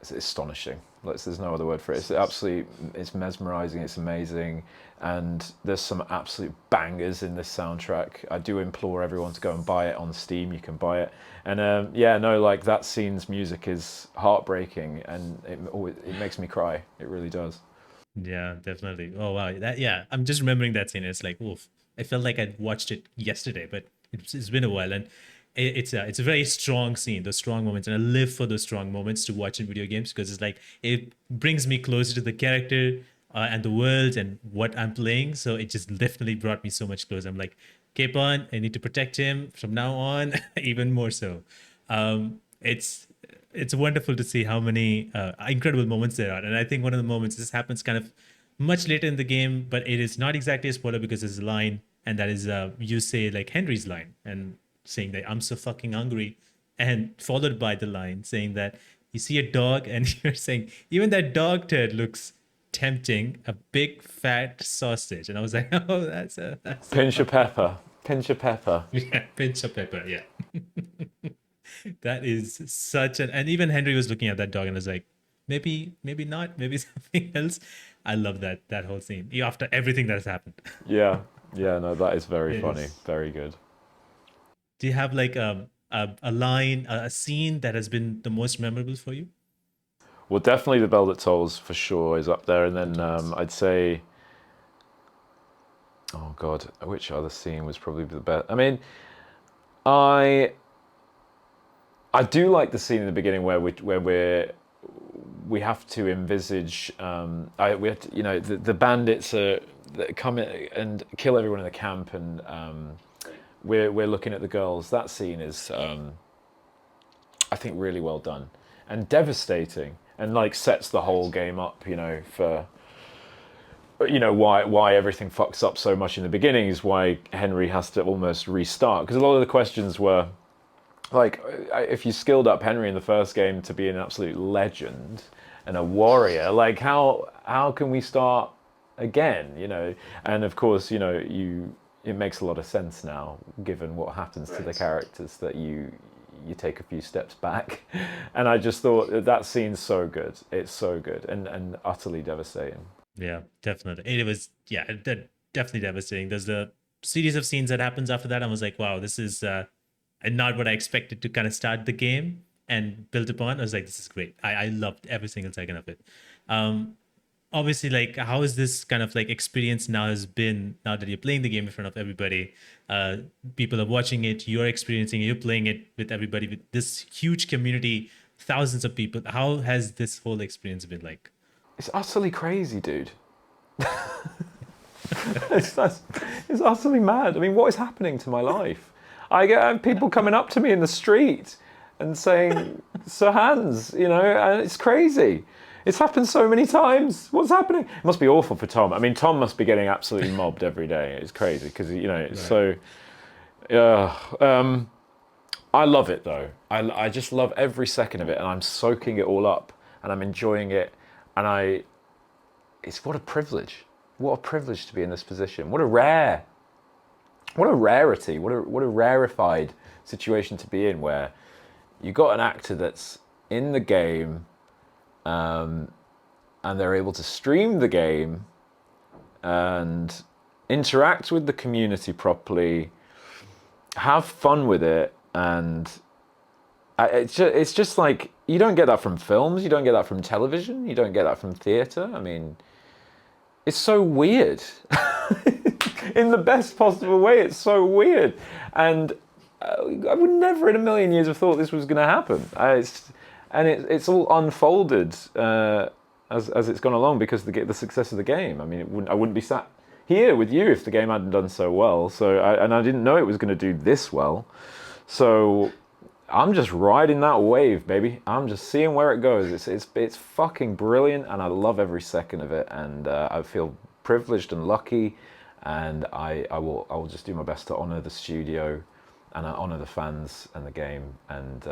it's astonishing. Like, there's no other word for it. It's mesmerizing. It's amazing, and there's some absolute bangers in this soundtrack. I do implore everyone to go and buy it on Steam. You can buy it, and yeah, no, like that scene's music is heartbreaking, and it makes me cry. It really does. yeah, definitely. Oh wow, that yeah. I'm just remembering that scene. It's like, oof. I felt like I'd watched it yesterday, but it's been a while, and it's a very strong scene. Those strong moments, and I live for those strong moments to watch in video games because it's like it brings me closer to the character and the world and what I'm playing. So it just definitely brought me so much closer. I'm like, Capon, I need to protect him from now on, even more so. It's wonderful to see how many incredible moments there are. And I think one of the moments, this happens kind of much later in the game, but it is not exactly a spoiler because there's a line, and that is you say like Henry's line and saying that I'm so fucking hungry, and followed by the line saying that you see a dog and you're saying even that dog turd looks tempting, a big fat sausage. And I was like, oh, that's a Pinch of pepper. Pinch of pepper. yeah, pinch of pepper, yeah. That is such an and even Henry was looking at that dog and was like, maybe not, maybe something else. I love that whole scene. After everything that has happened. Yeah. Yeah. No, that is very It funny. is. Very good. Do you have like a line, a scene that has been the most memorable for you? Well, definitely the Bell That Tolls for sure is up there, and then Tolls. I'd say, oh God, which other scene was probably the best? I mean, I do like the scene in the beginning where we have to envisage we have to, you know, the bandits that come in and kill everyone in the camp, and we're looking at the girls. That scene is I think really well done and devastating, and like sets the whole game up, you know, for you know, why everything fucks up so much in the beginning is why Hensry has to almost restart, because a lot of the questions were like, if you skilled up Hensry in the first game to be an absolute legend and a warrior, like how can we start again, you know? And of course, you know, it makes a lot of sense now given what happens to the characters, that you take a few steps back. And I just thought that scene's so good. It's so good and utterly devastating. Yeah, definitely. It was, yeah, definitely devastating. There's a series of scenes that happens after that. I was like, wow, this is not what I expected to kind of start the game and build upon. I was like, this is great. I loved every single second of it. Um, Obviously, like, how is this kind of like experience now has been, now that you're playing the game in front of everybody, people are watching it, you're experiencing it, you're playing it with everybody, with this huge community, thousands of people. How has this whole experience been like? It's utterly crazy, dude. It's utterly mad. I mean, what is happening to my life? I get people coming up to me in the street and saying, Sir Hans, you know, and it's crazy. It's happened so many times. What's happening? It must be awful for Tom. I mean, Tom must be getting absolutely mobbed every day. It's crazy because, you know, it's so... I love it, though. I just love every second of it, and I'm soaking it all up, and I'm enjoying it, and it's what a privilege. What a privilege to be in this position. What a rarity. What a rarefied situation to be in, where you got an actor that's in the game, and they're able to stream the game and interact with the community properly, have fun with it, and it's just like, you don't get that from films, you don't get that from television, you don't get that from theatre. I mean, it's so weird. In the best possible way, it's so weird. And I would never in a million years have thought this was going to happen. It's all unfolded as it's gone along because the success of the game. I mean, I wouldn't be sat here with you if the game hadn't done so well. I didn't know it was going to do this well. So I'm just riding that wave, baby. I'm just seeing where it goes. It's fucking brilliant, and I love every second of it. And I feel privileged and lucky, and I will just do my best to honor the studio, and I honor the fans and the game, and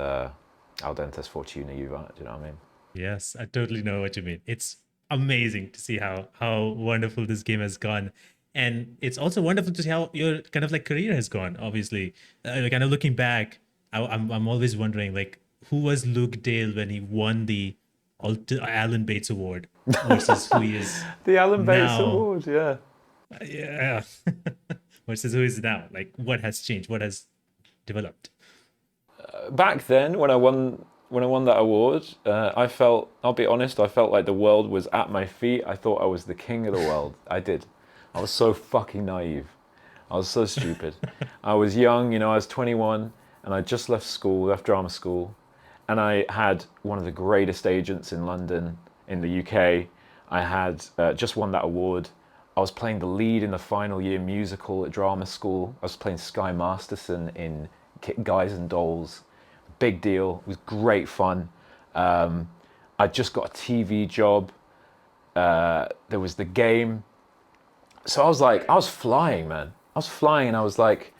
Audentes Fortuna Iuvat. Do you know what I mean? Yes, I totally know what you mean. It's amazing to see how wonderful this game has gone. And it's also wonderful to see how your kind of like career has gone, obviously. Kind of looking back, I'm always wondering, like, who was Luke Dale when he won the Alan Bates Award versus who he is The Alan Bates now. Award, yeah. Yeah. Versus who is now. Like, what has changed? What has developed? Back then, when I won that award, I felt, I'll be honest, I felt like the world was at my feet. I thought I was the king of the world. I did. I was so fucking naive. I was so stupid. I was young, you know, I was 21, and I just left drama school, and I had one of the greatest agents in London, in the UK. I had just won that award. I was playing the lead in the final year musical at drama school. I was playing Sky Masterson in Guys and Dolls. Big deal. It was great fun. I just got a TV job. There was the game. So I was flying, man. I was flying, and I was like,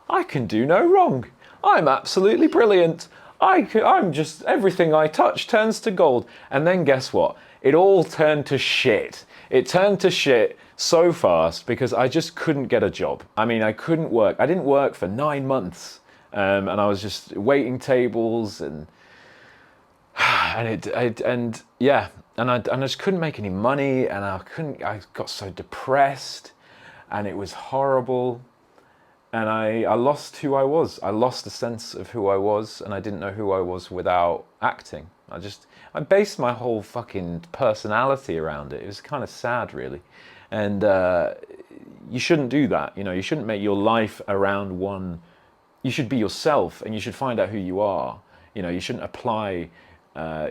I can do no wrong. I'm absolutely brilliant. I'm just, everything I touch turns to gold. And then guess what? It all turned to shit. It turned to shit so fast because I just couldn't get a job. I mean, I couldn't work. I didn't work for 9 months. And I was just waiting tables and I just couldn't make any money, and I got so depressed, and it was horrible, and I lost who I was. I lost a sense of who I was, and I didn't know who I was without acting. I based my whole fucking personality around it. It was kind of sad, really. And you shouldn't do that, you know. You shouldn't make your life around one. You should be yourself, and you should find out who you are. You know, you shouldn't apply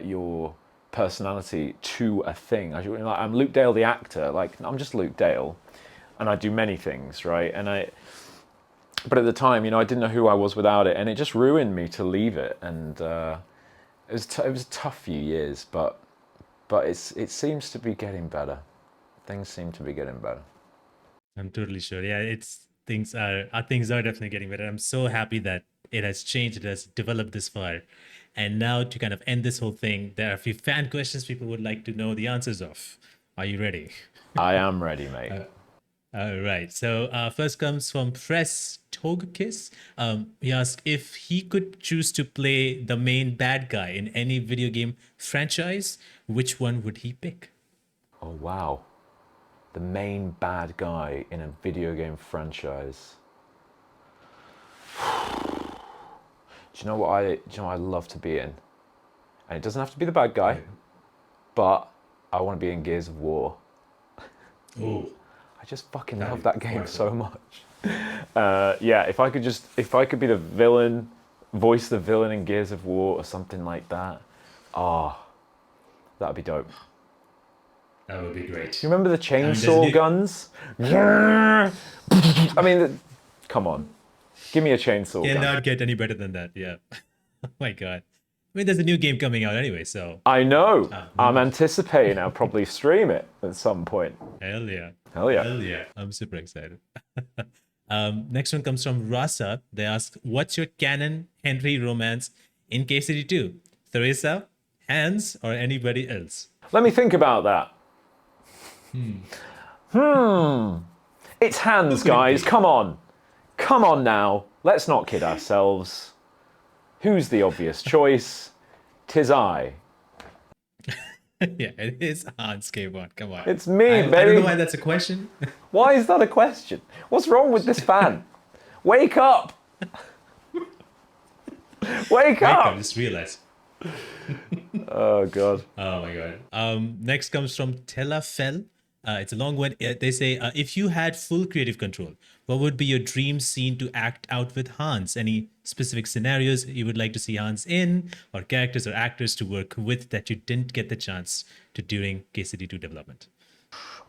your personality to a thing. I'm Luke Dale the actor. Like, I'm just Luke Dale, and I do many things, right? But at the time, you know, I didn't know who I was without it, and it just ruined me to leave it. And it was a tough few years, but it seems to be getting better. things seem to be getting better. I'm totally sure. Yeah, it's things are definitely getting better. I'm so happy that it has changed, it has developed this far. And now to kind of end this whole thing, there are a few fan questions people would like to know the answers of. Are you ready? I am ready, mate. All right. So first comes from Press Togkiss. He asked if he could choose to play the main bad guy in any video game franchise, which one would he pick? Oh wow, the main bad guy in a video game franchise. Do you know what I love to be in? And it doesn't have to be the bad guy, but I want to be in Gears of War. Oh, I just fucking love that game so much. Yeah, if I could be the villain, voice the villain in Gears of War or something like that. That'd be dope. that would be great. You remember the chainsaw guns? I mean, come on. Give me a chainsaw gun. Cannot get any better than that. Yeah. Oh my god. I mean, there's a new game coming out anyway, so I know. I'm anticipating I'll probably stream it at some point. hell yeah. Hell yeah. Hell yeah. I'm super excited. Next one comes from Rasa. They ask, what's your canon Hensry romance in KCD 2? Theresa, Hans, or anybody else? Let me think about that. It's Hans, guys. Come on. Come on now. Let's not kid ourselves. Who's the obvious choice? 'Tis I. Yeah, it is Hans Capon. Come on. It's me, I baby. don't know why that's a question. Why is that a question? What's wrong with this fan? Wake up! Wake I up! just realized. Oh god. Oh my god. Next comes from Telafel. It's a long one. They say, if you had full creative control, what would be your dream scene to act out with Hans? Any specific scenarios you would like to see Hans in, or characters or actors to work with that you didn't get the chance to during KCD2 development?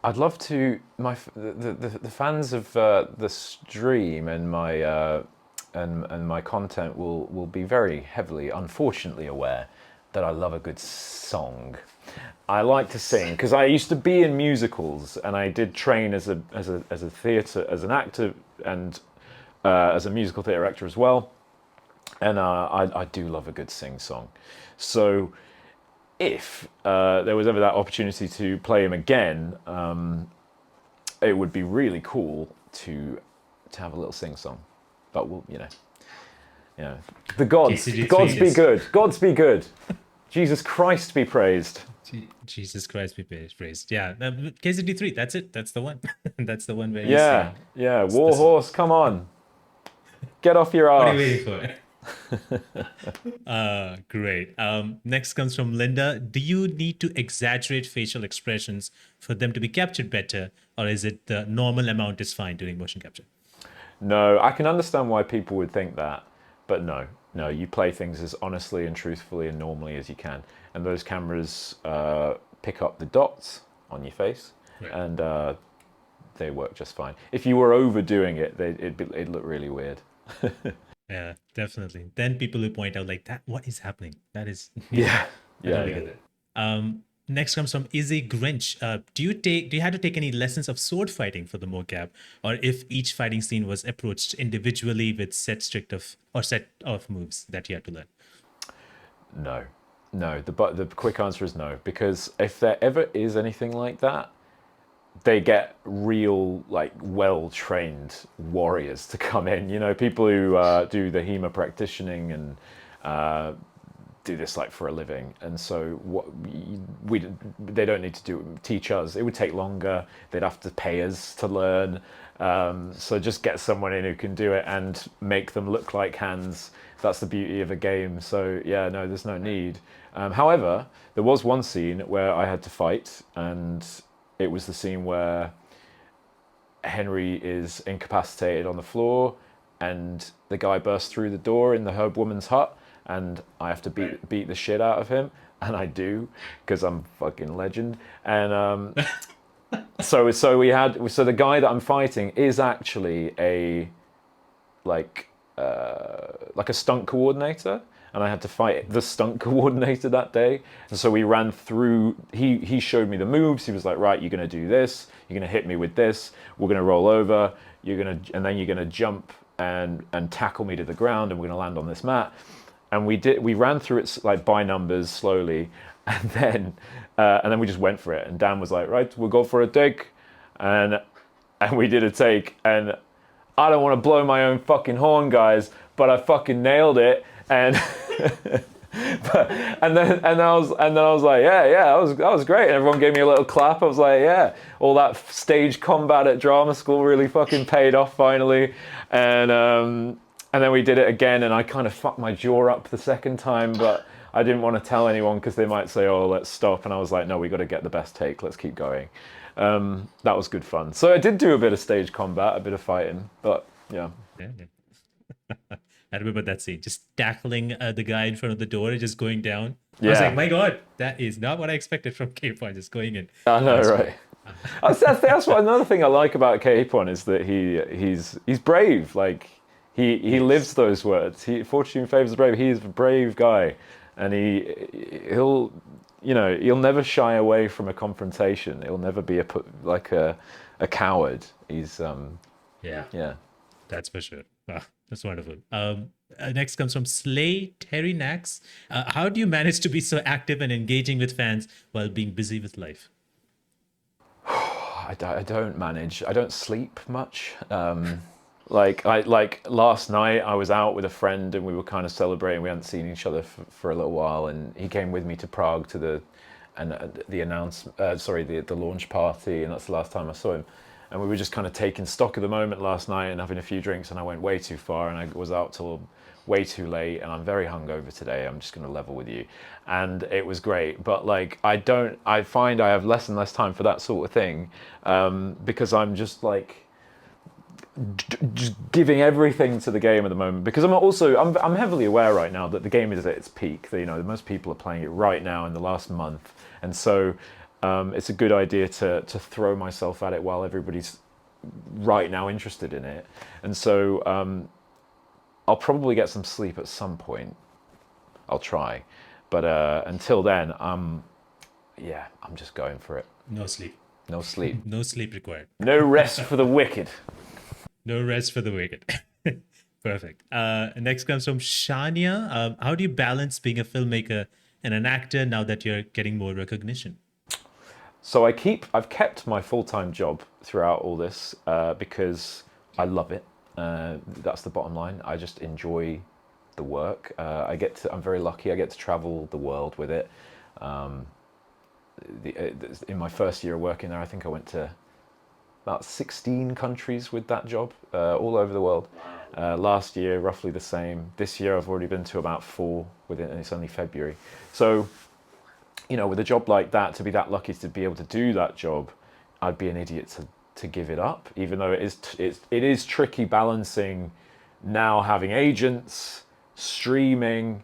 I'd love to. The fans of the stream and my content will be very heavily, unfortunately, aware that I love a good song. I like to sing because I used to be in musicals and I did train as a theatre, as an actor, and as a musical theatre actor as well. And I do love a good sing song. So if there was ever that opportunity to play him again, it would be really cool to have a little sing song. But we'll, the gods be good. Gods be good. Jesus Christ be praised. Jesus Christ be praised. Yeah, KCD3, that's it. That's the one. That's the one where Yeah, Warhorse, come on. Get off your ass. What are you waiting for? Great. Next comes from Linda. Do you need to exaggerate facial expressions for them to be captured better, or is it the normal amount is fine during motion capture? No, I can understand why people would think that, but no, you play things as honestly and truthfully and normally as you can. And those cameras pick up the dots on your face, right, and they work just fine. If you were overdoing it, it'd look really weird. Yeah, definitely. Then people will point out like that. What is happening? That is. Yeah. Next comes from Izzy Grinch. Do you have to take any lessons of sword fighting for the mocap, or if each fighting scene was approached individually with set of moves that you have to learn? No. The quick answer is no, because if there ever is anything like that, they get real, like, well-trained warriors to come in. People who do the HEMA practitioning and do this like for a living, and so they don't need to teach us. It would take longer. They'd have to pay us to learn. So just get someone in who can do it and make them look like Hans. That's the beauty of a game. So yeah, no, there's no need. However, there was one scene where I had to fight, and it was the scene where Hensry is incapacitated on the floor, and the guy bursts through the door in the herb woman's hut, and I have to beat the shit out of him, and I do, because I'm fucking legend. And so the guy that I'm fighting is actually a stunt coordinator, and I had to fight the stunt coordinator that day. And so we ran through, he showed me the moves. He was like, right, you're going to do this, you're going to hit me with this, we're going to roll over, and then you're going to jump and tackle me to the ground, and we're going to land on this mat. And we ran through it like by numbers slowly, and then we just went for it. And Dan was like, right, we'll go for a take. And we did a take, and I don't want to blow my own fucking horn, guys, but I fucking nailed it. And and then I was like, yeah, that was great. And everyone gave me a little clap. I was like, yeah, all that stage combat at drama school really fucking paid off finally. And then we did it again, and I kind of fucked my jaw up the second time, but I didn't want to tell anyone because they might say, oh, let's stop. And I was like, no, we got to get the best take. Let's keep going. That was good fun. So I did do a bit of stage combat, a bit of fighting, but yeah. I remember that scene, just tackling the guy in front of the door and just going down. Yeah. I was like, my God, that is not what I expected from Capon, just going in. I know, right? That's what another thing I like about Capon is that he's brave. Like he lives those words. Fortune favors the brave. He's a brave guy, and he'll never shy away from a confrontation. He'll never be a coward. He's yeah. That's for sure. Wow, that's wonderful. Next comes from Slay Terry Nax. How do you manage to be so active and engaging with fans while being busy with life? I don't manage. I don't sleep much. Like last night, I was out with a friend and we were kind of celebrating. We hadn't seen each other for a little while, and he came with me to Prague to the launch party, and that's the last time I saw him. And we were just kind of taking stock of the moment last night and having a few drinks, and I went way too far, and I was out till way too late, and I'm very hungover today. I'm just going to level with you. And it was great, but like I find I have less and less time for that sort of thing, because I'm just like just giving everything to the game at the moment, because I'm heavily aware right now that the game is at its peak. Most people are playing it right now in the last month, and so it's a good idea to throw myself at it while everybody's right now interested in it. And so I'll probably get some sleep at some point. I'll try, but until then, I'm just going for it. No sleep. No sleep. No sleep required. No rest for the wicked. No rest for the wicked. Perfect. Next comes from Shania. How do you balance being a filmmaker and an actor now that you're getting more recognition? So I've kept my full-time job throughout all this because I love it. That's the bottom line. I just enjoy the work. I'm very lucky. I get to travel the world with it. In my first year of working there, I think I went to about 16 countries with that job, all over the world. Last year, roughly the same. This year, I've already been to about 4 with it, and it's only February. So, with a job like that, to be that lucky to be able to do that job, I'd be an idiot to give it up, even though it is tricky balancing now having agents, streaming,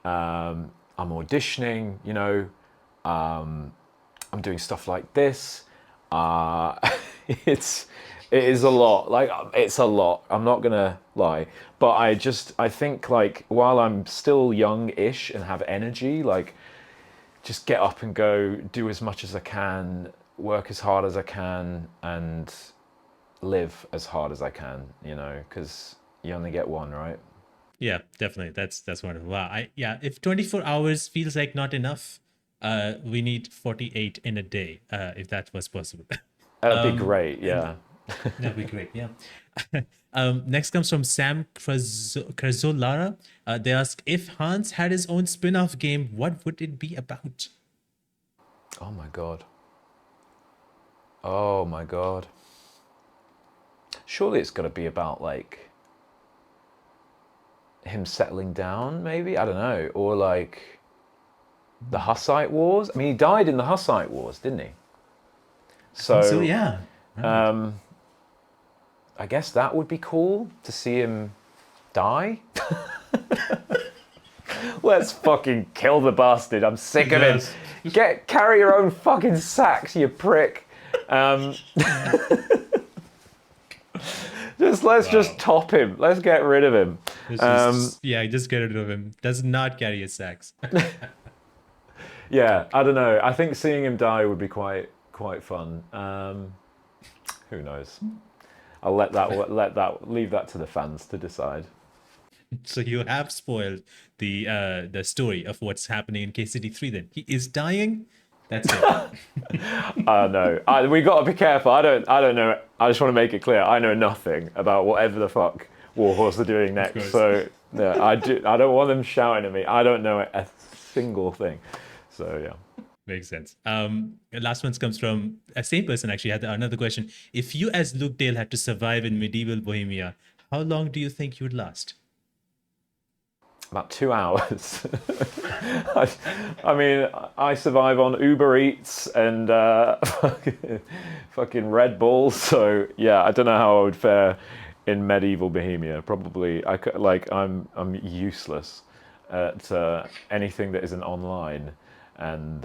I'm auditioning, I'm doing stuff like this. It is a lot. Like, it's a lot. I'm not gonna lie, but I think like while I'm still young-ish and have energy, like just get up and go, do as much as I can, work as hard as I can, and live as hard as I can. Because you only get one, right? Yeah, definitely. That's wonderful. Wow. If 24 hours feels like not enough, we need 48 in a day, if that was possible. That'd be great, yeah. That'd be great, yeah. Next comes from Sam Krazolara. They ask, if Hans had his own spin-off game, what would it be about? Oh my god. Oh my god. Surely it's got to be about like him settling down, maybe? I don't know. Or like the Hussite Wars. I mean, he died in the Hussite Wars, didn't he? So yeah. Right. I guess that would be cool to see him die. Let's fucking kill the bastard. I'm sick of him. Carry your own fucking sacks, you prick. Let's just top him. Let's get rid of him. Just get rid of him. Does not carry a sax. Yeah, I don't know. I think seeing him die would be quite fun. Who knows? I'll leave that to the fans to decide. So you have spoiled the story of what's happening in KCD3 then. He is dying. That's it. No, we got to be careful. I don't know. I just want to make it clear. I know nothing about whatever the fuck Warhorse are doing next. So yeah, I don't want them shouting at me. I don't know a single thing. So yeah. Makes sense. Last one comes from a same person actually had another question. If you as Luke Dale had to survive in medieval Bohemia, how long do you think you would last? About 2 hours. I mean, I survive on Uber Eats and fucking Red Bull. So yeah, I don't know how I would fare in medieval Bohemia. Probably, I'm useless at anything that isn't online. And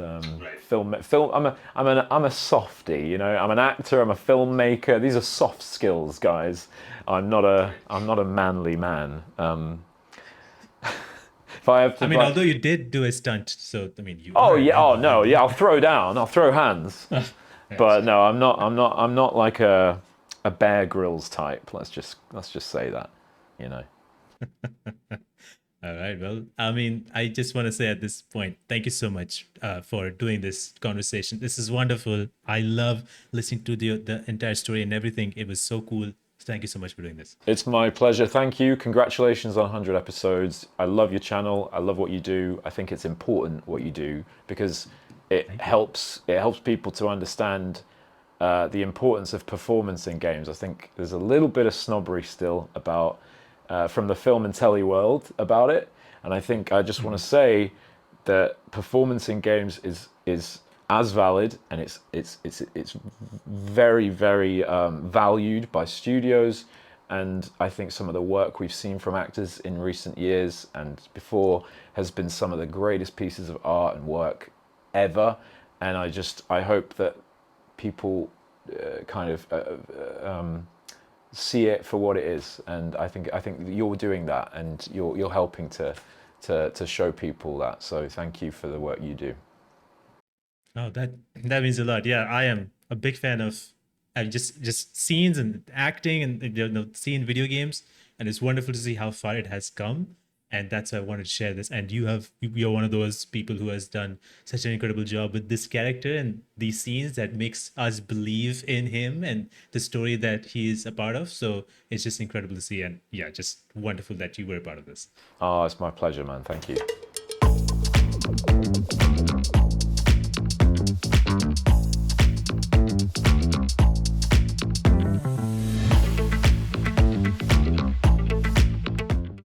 film. I'm a softie, you know. I'm an actor. I'm a filmmaker. These are soft skills, guys. I'm not a manly man. If I have to, although you did do a stunt, so I mean, you. Oh yeah. Oh no. Yeah. I'll throw down. I'll throw hands. But no, I'm not like a Bear Grylls type. Let's just say that, you know. All right. Well, I mean, I just want to say at this point, thank you so much for doing this conversation. This is wonderful. I love listening to the entire story and everything. It was so cool. Thank you so much for doing this. It's my pleasure. Thank you. Congratulations on 100 episodes. I love your channel. I love what you do. I think it's important what you do because it helps people to understand the importance of performance in games. I think there's a little bit of snobbery still about from the film and telly world about it, and I think I just want to say that performance in games is as valid, and it's very valued by studios, and I think some of the work we've seen from actors in recent years and before has been some of the greatest pieces of art and work ever, and I hope that people see it for what it is, and I think you're doing that, and you're helping to show people that. So thank you for the work you do. Oh, that means a lot. Yeah, I am a big fan of just scenes and acting and seeing video games, and it's wonderful to see how far it has come. And that's why I wanted to share this. And you're one of those people who has done such an incredible job with this character and these scenes that makes us believe in him and the story that he is a part of. So it's just incredible to see, and yeah, just wonderful that you were a part of this. Oh, it's my pleasure, man. Thank you.